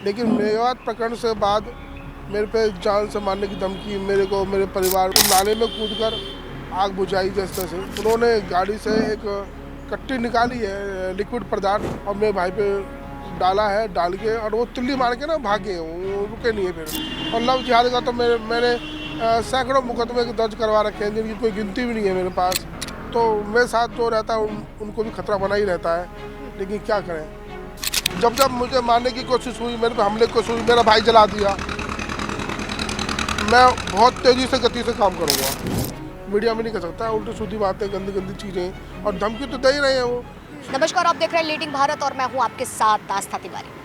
लेकिन मेवात प्रकरण से बाद मेरे पे जान से मारने की धमकी, मेरे को मेरे परिवार को नाले में कूदकर आग बुझाई। जैसे तैसे उन्होंने गाड़ी से एक कट्टी निकाली है लिक्विड पदार्थ और मेरे भाई पे डाला है, डाल के और वो तिल्ली मार के ना भागे, वो रुके नहीं है फिर। और लव जिहाद का तो मैंने सैकड़ों मुकदमे दर्ज करवा रखे हैं जिनकी कोई गिनती भी नहीं है मेरे पास। तो मेरे साथ जो रहता है उनको भी खतरा बना ही रहता है, लेकिन क्या करें। जब जब मुझे मारने की कोशिश हुई, मेरे पे हमले की कोशिश हुई, मेरा भाई जला दिया। मैं बहुत तेज़ी से गति से काम करूँगा, मीडिया में नहीं कर सकता। उल्टी सीधी बातें, गंदी गंदी चीज़ें, और धमकी तो दे ही रहे हैं वो। नमस्कार, आप देख रहे हैं लीडिंग भारत और मैं हूं आपके साथ आस्था तिवारी।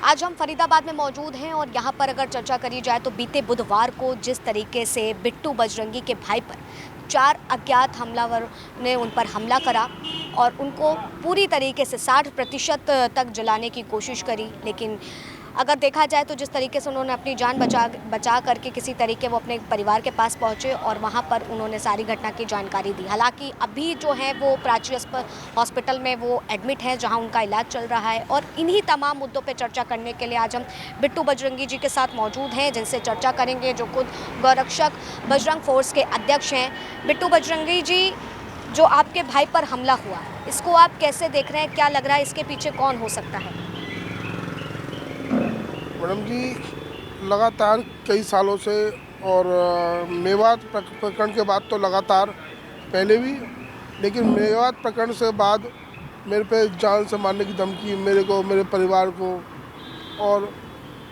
आज हम फरीदाबाद में मौजूद हैं और यहाँ पर अगर चर्चा करी जाए तो बीते बुधवार को जिस तरीके से बिट्टू बजरंगी के भाई पर 4 अज्ञात हमलावर ने उन पर हमला करा और उनको पूरी तरीके से 60% तक जलाने की कोशिश करी, लेकिन अगर देखा जाए तो जिस तरीके से उन्होंने अपनी जान बचा करके किसी तरीके वो अपने परिवार के पास पहुंचे और वहां पर उन्होंने सारी घटना की जानकारी दी। हालांकि अभी जो है वो प्राची हॉस्पिटल में वो एडमिट है जहां उनका इलाज चल रहा है। और इन्हीं तमाम मुद्दों पे चर्चा करने के लिए आज हम बिट्टू बजरंगी जी के साथ मौजूद हैं, जिनसे चर्चा करेंगे, जो खुद गौरक्षक बजरंग फोर्स के अध्यक्ष हैं। बिट्टू बजरंगी जी, जो आपके भाई पर हमला हुआ, इसको आप कैसे देख रहे हैं? क्या लग रहा है इसके पीछे कौन हो सकता है? मैडम जी, लगातार कई सालों से और मेवात प्रकरण के बाद तो लगातार पहले भी, लेकिन मेवात प्रकरण से बाद मेरे पे जान से मारने की धमकी, मेरे को मेरे परिवार को और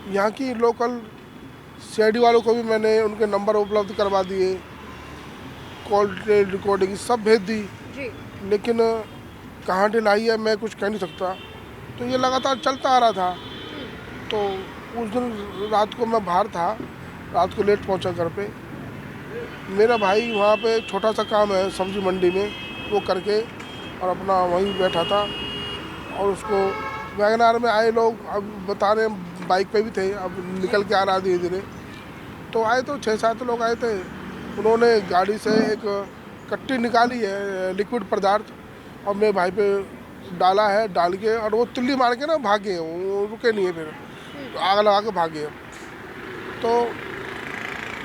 यहाँ की लोकल सीआईडी वालों को भी मैंने उनके नंबर उपलब्ध करवा दिए, कॉल रिकॉर्डिंग सब भेज दी जी। लेकिन कहाँ ढिलाई है मैं कुछ कह नहीं सकता। तो ये लगातार चलता आ रहा था। तो उस दिन रात को मैं बाहर था, रात को लेट पहुंचा घर पे। मेरा भाई वहाँ पे छोटा सा काम है सब्जी मंडी में, वो करके और अपना वहीं बैठा था। और उसको वैगनार में आए लोग, अब बता रहे बाइक पे भी थे, अब निकल के आ रहा धीरे धीरे। तो आए तो 6-7 लोग आए थे। उन्होंने गाड़ी से एक कट्टी निकाली है लिक्विड पदार्थ और मेरे भाई पे डाला है, डाल के और वो तिल्ली मार के ना भागे, वो रुके नहीं है फिर आग लगा के भागे। तो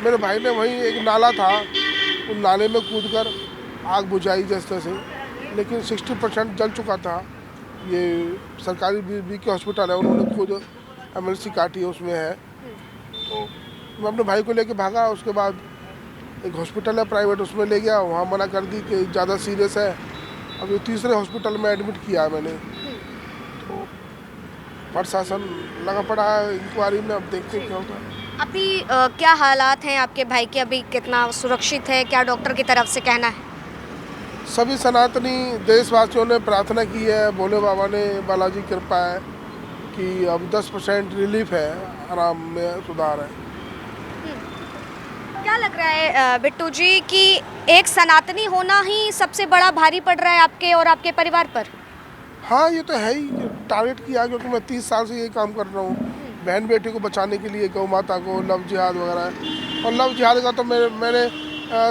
मेरे भाई ने वहीं एक नाला था, उस नाले में कूदकर आग बुझाई जैसे तैसे, लेकिन 60% जल चुका था। ये सरकारी बीके हॉस्पिटल है, उन्होंने खुद एमएलसी काटी है, उसमें है। तो मैं अपने भाई को लेके भागा। उसके बाद एक हॉस्पिटल है प्राइवेट, उसमें ले गया, वहाँ मना कर दी कि ज़्यादा सीरियस है। अब ये तीसरे हॉस्पिटल में एडमिट किया है मैंने। तो प्रशासन लगा पड़ा है इंक्वायरी में, अब देखते हैं क्या होता है। अभी क्या हालात हैं आपके भाई के? अभी कितना सुरक्षित है? क्या डॉक्टर की तरफ से कहना है? सभी सनातनी देशवासियों ने प्रार्थना की है, भोले बाबा ने, बालाजी कृपा है कि अब 10% रिलीफ है, आराम में सुधार है। क्या लग रहा है बिट्टू जी कि एक सनातनी होना ही सबसे बड़ा भारी पड़ रहा है आपके और आपके परिवार पर? हाँ, ये तो है ही, टारगेट किया, क्योंकि मैं 30 साल से ये काम कर रहा हूँ बहन बेटी को बचाने के लिए, गौ माता को, लव जिहाद वगैरह। और लव जिहाद का तो मैंने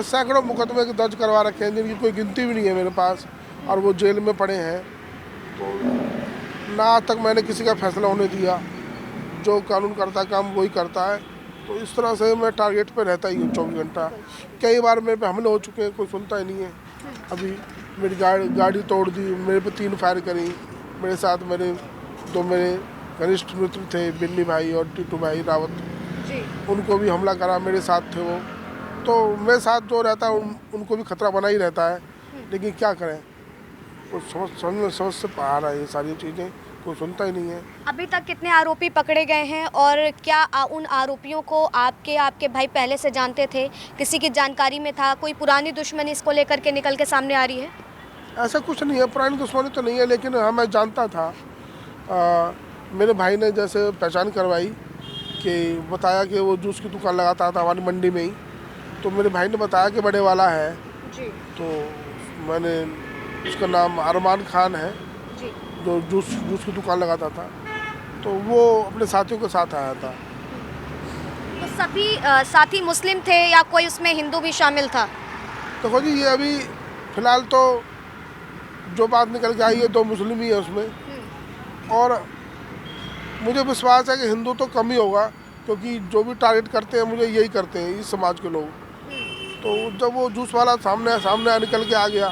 सैकड़ों मुकदमे दर्ज करवा रखे हैं जिनकी कोई गिनती भी नहीं है मेरे पास, और वो जेल में पड़े हैं। तो ना आज तक मैंने किसी का फैसला होने दिया, जो कानून करता है काम वही करता है। तो इस तरह से मैं टारगेट पे रहता ही हूँ 24 घंटा। कई बार मेरे पे हमले हो चुके हैं, कोई सुनता ही नहीं है। अभी मेरी गाड़ी तोड़ दी, मेरे पे 3 फायर करी। मेरे साथ मेरे घनिष्ठ मित्र थे, बिन्नी भाई और टीटू भाई रावत जी। उनको भी हमला करा, मेरे साथ थे वो। तो मेरे साथ जो रहता है उनको भी खतरा बना ही रहता है, लेकिन क्या करें। वो समझ से बाहर है ये सारी चीज़ें, कोई सुनता ही नहीं है। अभी तक कितने आरोपी पकड़े गए हैं और क्या उन आरोपियों को आपके भाई पहले से जानते थे? किसी की जानकारी में था? कोई पुरानी दुश्मनी इसको लेकर के निकल के सामने आ रही है? ऐसा कुछ नहीं है, पुरानी दुश्मनी तो नहीं है, लेकिन हाँ मैं जानता था। मेरे भाई ने जैसे पहचान करवाई कि बताया कि वो जूस की दुकान लगाता था हमारी मंडी में ही। तो मेरे भाई ने बताया कि बड़े वाला है जी। तो मैंने, उसका नाम अरमान खान है जी। जो जूस की दुकान लगाता था, तो वो अपने साथियों के साथ आया था। तो सभी साथी मुस्लिम थे या कोई उसमें हिंदू भी शामिल था? देखो जी, ये अभी फ़िलहाल तो जो बात निकल के आई है 2 मुस्लिम ही है उसमें, और मुझे विश्वास है कि हिंदू तो कम ही होगा, क्योंकि जो भी टारगेट करते हैं मुझे यही करते हैं इस समाज के लोग। तो जब वो जूस वाला सामने निकल के आ गया,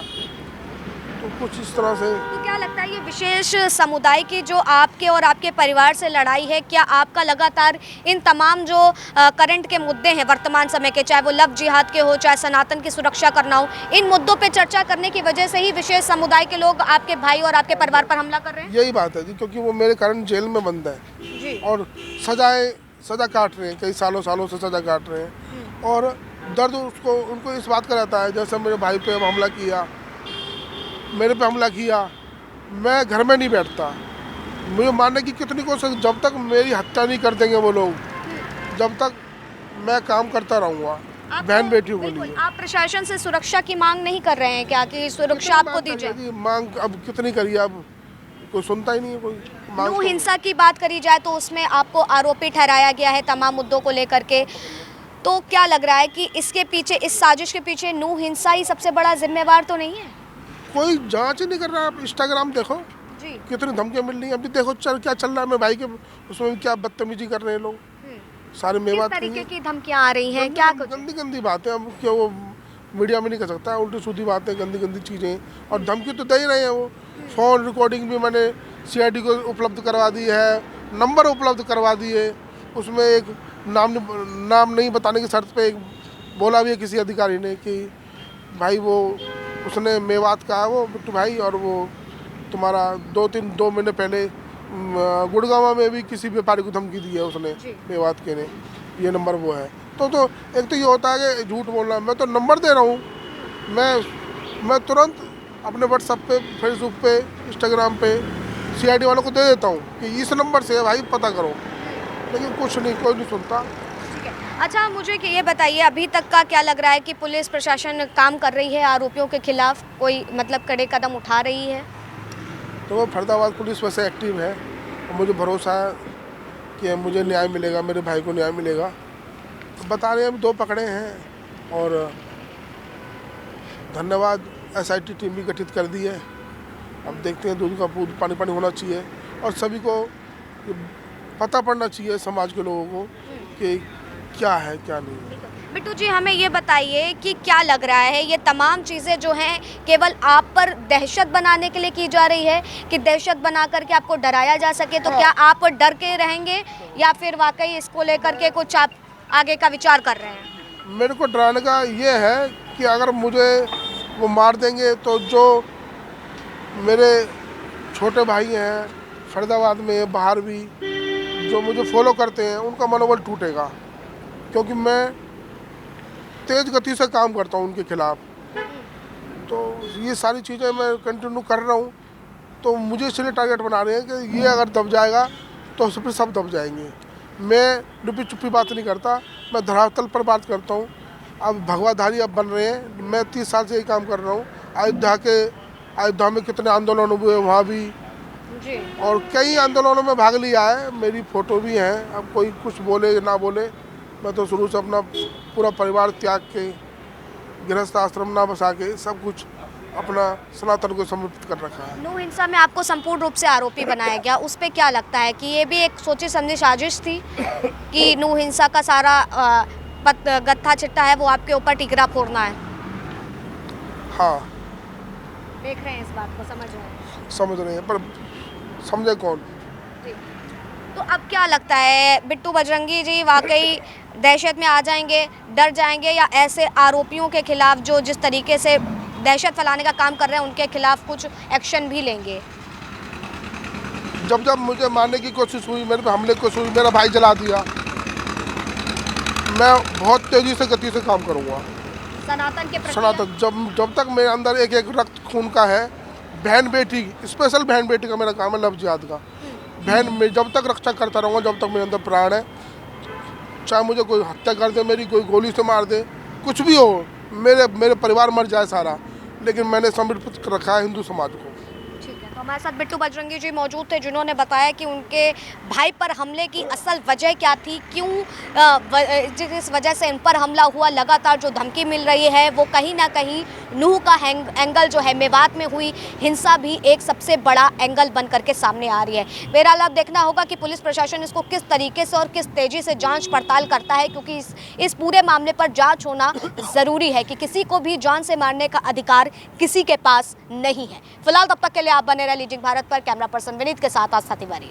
तो कुछ इस तरह से। तो क्या लगता है ये विशेष समुदाय की जो आपके और आपके परिवार से लड़ाई है, क्या आपका लगातार इन तमाम जो करंट के मुद्दे हैं वर्तमान समय के, चाहे वो लव जिहाद के हो, चाहे सनातन की सुरक्षा करना हो, इन मुद्दों पे चर्चा करने की वजह से ही विशेष समुदाय के लोग आपके भाई और आपके परिवार पर हमला कर रहे हैं? यही बात है जी, क्योंकि वो मेरे कारण जेल में बंद है जी। और सजा काट रहे हैं, कई सालों से सजा काट रहे हैं। और दर्द उनको इस बात का रहता है, जैसे मेरे भाई पे हमला किया, मेरे पे हमला किया, मैं घर में नहीं बैठता। मुझे मारने की कितनी कोशिश, जब तक मेरी हत्या नहीं कर देंगे वो लोग, जब तक मैं काम करता रहूँगा बहन बेटियों के लिए। आप प्रशासन से सुरक्षा की मांग नहीं कर रहे हैं क्या, कि सुरक्षा आपको दी जाए? मांग अब कितनी करिए, अब कोई सुनता ही नहीं है कोई। नू हिंसा की बात करी जाए तो उसमें आपको आरोपी ठहराया गया है तमाम मुद्दों को लेकर के, तो क्या लग रहा है कि इसके पीछे, इस साजिश के पीछे नू हिंसा ही सबसे बड़ा जिम्मेवार तो नहीं है? कोई जांच ही नहीं कर रहा। आप इंस्टाग्राम देखो जी। कितनी धमकियां मिल रही हैं। अभी देखो क्या चल रहा है, मेरे भाई के उसमें क्या बदतमीजी कर रहे हैं लोग, सारे मेवात किस तरीके की धमकियां आ रही हैं, क्या कुछ? गंदी बातें। अब क्या वो मीडिया में नहीं कर सकता, उल्टी सीधी बातें, गंदी चीज़ें, और धमकी तो दे ही रहे हैं वो। फ़ोन रिकॉर्डिंग भी मैंने CID को उपलब्ध करवा दी है, नंबर उपलब्ध करवा दिए, उसमें एक नाम नहीं बताने की शर्त पे एक बोला भी है किसी अधिकारी ने कि भाई वो उसने मेवात का है वो बिट्टू भाई, और वो तुम्हारा 2 महीने पहले गुड़गांव में भी किसी व्यापारी को धमकी दी है उसने, मेवात के ने, ये नंबर वो है। तो एक तो ये होता है कि झूठ बोलना। मैं तो नंबर दे रहा हूँ, मैं तुरंत अपने व्हाट्सएप पे, फेसबुक पे, इंस्टाग्राम पे CID वालों को दे देता हूँ कि इस नंबर से भाई पता करो, लेकिन कुछ नहीं, कोई नहीं सुनता। अच्छा, मुझे ये बताइए, अभी तक का क्या लग रहा है कि पुलिस प्रशासन काम कर रही है आरोपियों के खिलाफ, कोई मतलब कड़े कदम उठा रही है? तो वो फरीदाबाद पुलिस वैसे एक्टिव है और मुझे भरोसा है कि मुझे न्याय मिलेगा, मेरे भाई को न्याय मिलेगा। तो बता रहे हैं, अभी 2 पकड़े हैं और धन्यवाद, SIT टीम भी गठित कर दी है। अब देखते हैं, दूध का पानी होना चाहिए और सभी को पता पड़ना चाहिए, समाज के लोगों को, कि क्या है क्या नहीं। बिट्टू जी, हमें ये बताइए कि क्या लग रहा है, ये तमाम चीज़ें जो हैं केवल आप पर दहशत बनाने के लिए की जा रही है, कि दहशत बना करके आपको डराया जा सके? तो क्या आप डर के रहेंगे या फिर वाकई इसको लेकर के कुछ आप आगे का विचार कर रहे हैं? मेरे को डराने का ये है कि अगर मुझे वो मार देंगे तो जो मेरे छोटे भाई हैं फरीदाबाद में, बाहर भी, जो मुझे फॉलो करते हैं, उनका मनोबल टूटेगा, क्योंकि मैं तेज़ गति से काम करता हूँ उनके खिलाफ। तो ये सारी चीज़ें मैं कंटिन्यू कर रहा हूँ, तो मुझे इसलिए टारगेट बना रहे हैं कि ये अगर दब जाएगा तो फिर सब दब जाएंगे। मैं लुपी चुपी बात नहीं करता, मैं धरातल पर बात करता हूँ। अब भगवाधारी अब बन रहे हैं, मैं 30 साल से यही काम कर रहा हूँ। अयोध्या में कितने आंदोलन हुए, वहाँ भी जी, और कई आंदोलनों में भाग लिया है, मेरी फ़ोटो भी है। अब कोई कुछ बोले ना बोले, मैं तो शुरू से अपना पूरा परिवार त्याग के, गृहस्थ आश्रम ना बसा के, सब कुछ अपना सनातन को समर्पित कर रखा है। नू हिंसा में आपको संपूर्ण रूप से आरोपी बनाया गया, उस पे क्या लगता है कि ये भी एक सोची समझी साजिश थी कि नू हिंसा का सारा गत्था चिट्ठा है वो आपके ऊपर टिकरा फोड़ना है? हाँ, देख रहे हैं इस बात को, समझ रहे हैं, पर समझे कौन? तो अब क्या लगता है बिट्टू बजरंगी जी वाकई दहशत में आ जाएंगे, डर जाएंगे, या ऐसे आरोपियों के खिलाफ जो जिस तरीके से दहशत फैलाने का काम कर रहे हैं उनके खिलाफ कुछ एक्शन भी लेंगे? जब मुझे मारने की कोशिश हुई, मेरे पे हमले की कोशिश हुई, मेरा भाई जला दिया, मैं बहुत तेज़ी से गति से काम करूँगा सनातन के प्रति। सनातन, जब तक मेरे अंदर एक रक्त खून का है, बहन बेटी, स्पेशल बहन बेटी का मेरा काम है, लव जिहाद का। बहन में जब तक रक्षा करता रहूँगा, जब तक मेरे अंदर प्राण है, चाहे मुझे कोई हत्या कर दे, मेरी कोई गोली से मार दे, कुछ भी हो, मेरे परिवार मर जाए सारा, लेकिन मैंने समर्पित रखा है हिंदू समाज को। ठीक है, तो हमारे साथ बिट्टू बजरंगी जी मौजूद थे, जिन्होंने बताया कि उनके भाई पर हमले की असल वजह क्या थी, क्यों जिस वजह से इन पर हमला हुआ, लगातार जो धमकी मिल रही है वो कहीं ना कहीं नूह का एंगल जो है, मेवात में हुई हिंसा भी एक सबसे बड़ा एंगल बन करके सामने आ रही है। बहरहाल अब देखना होगा कि पुलिस प्रशासन इसको किस तरीके से और किस तेजी से जांच पड़ताल करता है, क्योंकि इस पूरे मामले पर जांच होना ज़रूरी है कि किसी को भी जान से मारने का अधिकार किसी के पास नहीं है। फिलहाल तब तक के लिए आप बने रहे लीजिंग भारत पर। कैमरा पर्सन विनीत के साथ आस्था तिवारी।